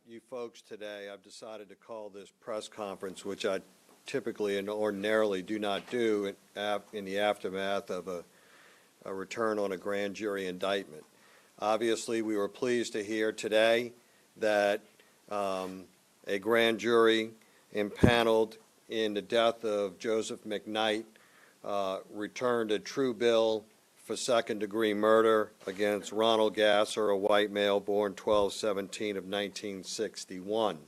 you folks today. I've decided to call this press conference, which I typically and ordinarily do not do in the aftermath of a return on a grand jury indictment. Obviously, we were pleased to hear today that a grand jury impaneled in the death of Joseph McKnight returned a true bill for second-degree murder against Ronald Gasser, a white male born 12/17 of 1961.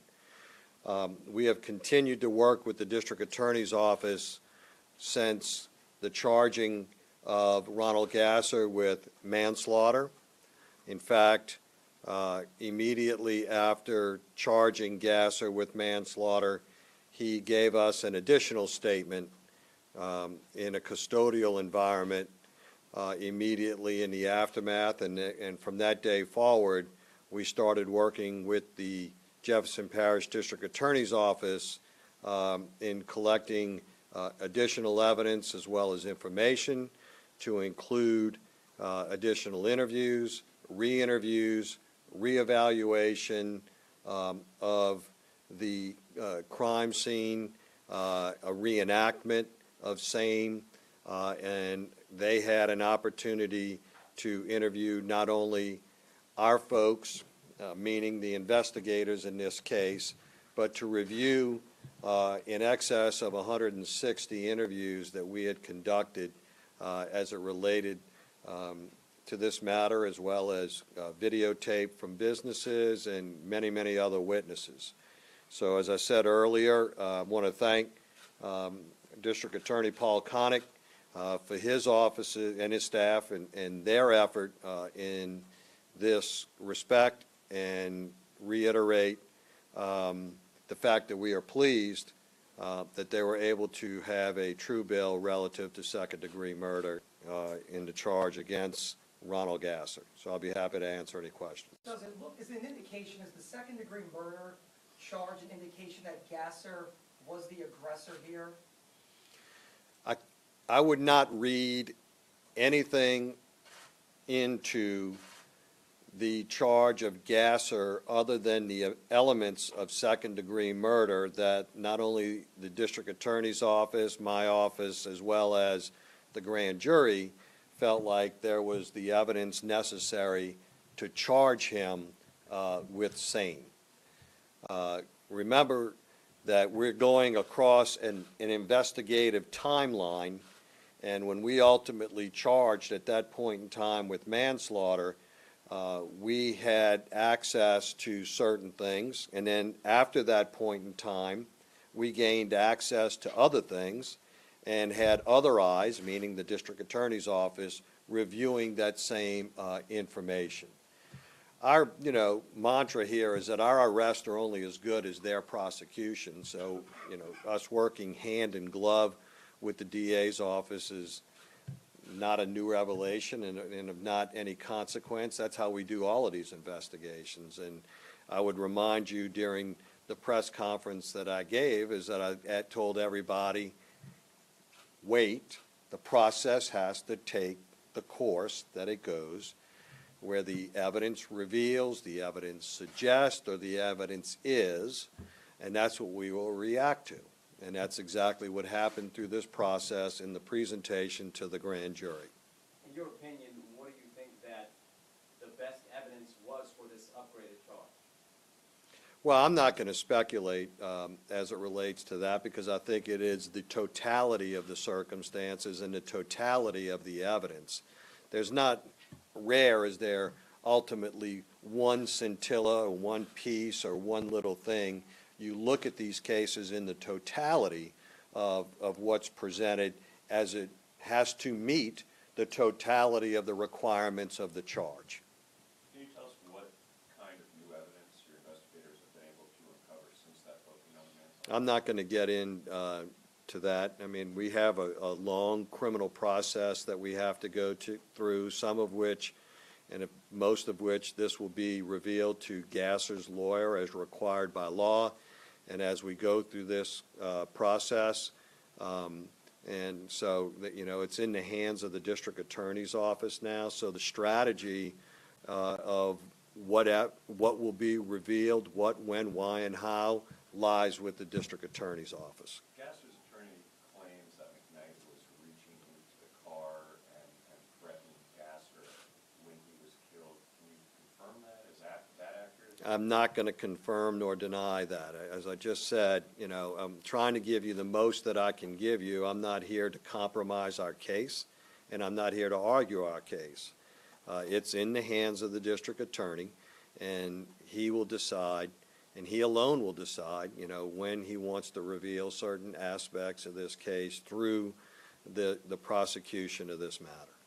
We have continued to work with the District Attorney's Office since the charging of Ronald Gasser with manslaughter. In fact, immediately after charging Gasser with manslaughter, he gave us an additional statement in a custodial environment immediately in the aftermath, and from that day forward, we started working with the Jefferson Parish District Attorney's Office in collecting additional evidence as well as information to include additional interviews, re-interviews, re-evaluation of the crime scene, a reenactment of same, and they had an opportunity to interview not only our folks, meaning the investigators in this case, but to review in excess of 160 interviews that we had conducted as it related to this matter, as well as videotape from businesses and many, many other witnesses. So as I said earlier, I want to thank District Attorney Paul Connick for his office and his staff and their effort in this respect, and reiterate the fact that we are pleased that they were able to have a true bill relative to second-degree murder in the charge against Ronald Gasser. So I'll be happy to answer any questions. Does it look, is it an indication, is the second-degree murder charge an indication that Gasser was the aggressor here? I would not read anything into the charge of Gasser other than the elements of second-degree murder that not only the District Attorney's Office, my office, as well as the grand jury felt like there was the evidence necessary to charge him with same. Remember that we're going across an investigative timeline, and when we ultimately charged at that point in time with manslaughter, we had access to certain things, and then after that point in time, we gained access to other things and had other eyes, meaning the District Attorney's Office, reviewing that same information. Our, mantra here is that our arrests are only as good as their prosecution. So, us working hand in glove with the DA's office is not a new revelation and of not any consequence. That's how we do all of these investigations. And I would remind you during the press conference that I gave is that I told everybody, wait, the process has to take the course that it goes, where the evidence reveals, the evidence suggests, or the evidence is, and that's what we will react to. And that's exactly what happened through this process in the presentation to the grand jury. In your opinion, what do you think that the best evidence was for this upgraded charge? Well, I'm not going to speculate as it relates to that, because I think it is the totality of the circumstances and the totality of the evidence. There's not, rare is there ultimately one scintilla or one piece or one little thing. You look at these cases in the totality of what's presented, as it has to meet the totality of the requirements of the charge. Can you tell us what kind of new evidence your investigators have been able to recover since that booking on the manslaughter? I'm not going to get into that. I mean, we have a long criminal process that we have to go through, some of which, and most of which, this will be revealed to Gasser's lawyer as required by law. And as we go through this process, and so it's in the hands of the District Attorney's Office now. So the strategy of what will be revealed, what, when, why, and how, lies with the district attorney's office. Gasser's attorney claims that McKnight was reaching into the car and threatening Gasser when he was killed. Can you confirm that? Is that accurate? I'm not going to confirm nor deny that. As I just said, you know, I'm trying to give you the most that I can give you. I'm not here to compromise our case, and I'm not here to argue our case. It's in the hands of the district attorney, and he will decide, and he alone will decide, you know, when he wants to reveal certain aspects of this case through the prosecution of this matter.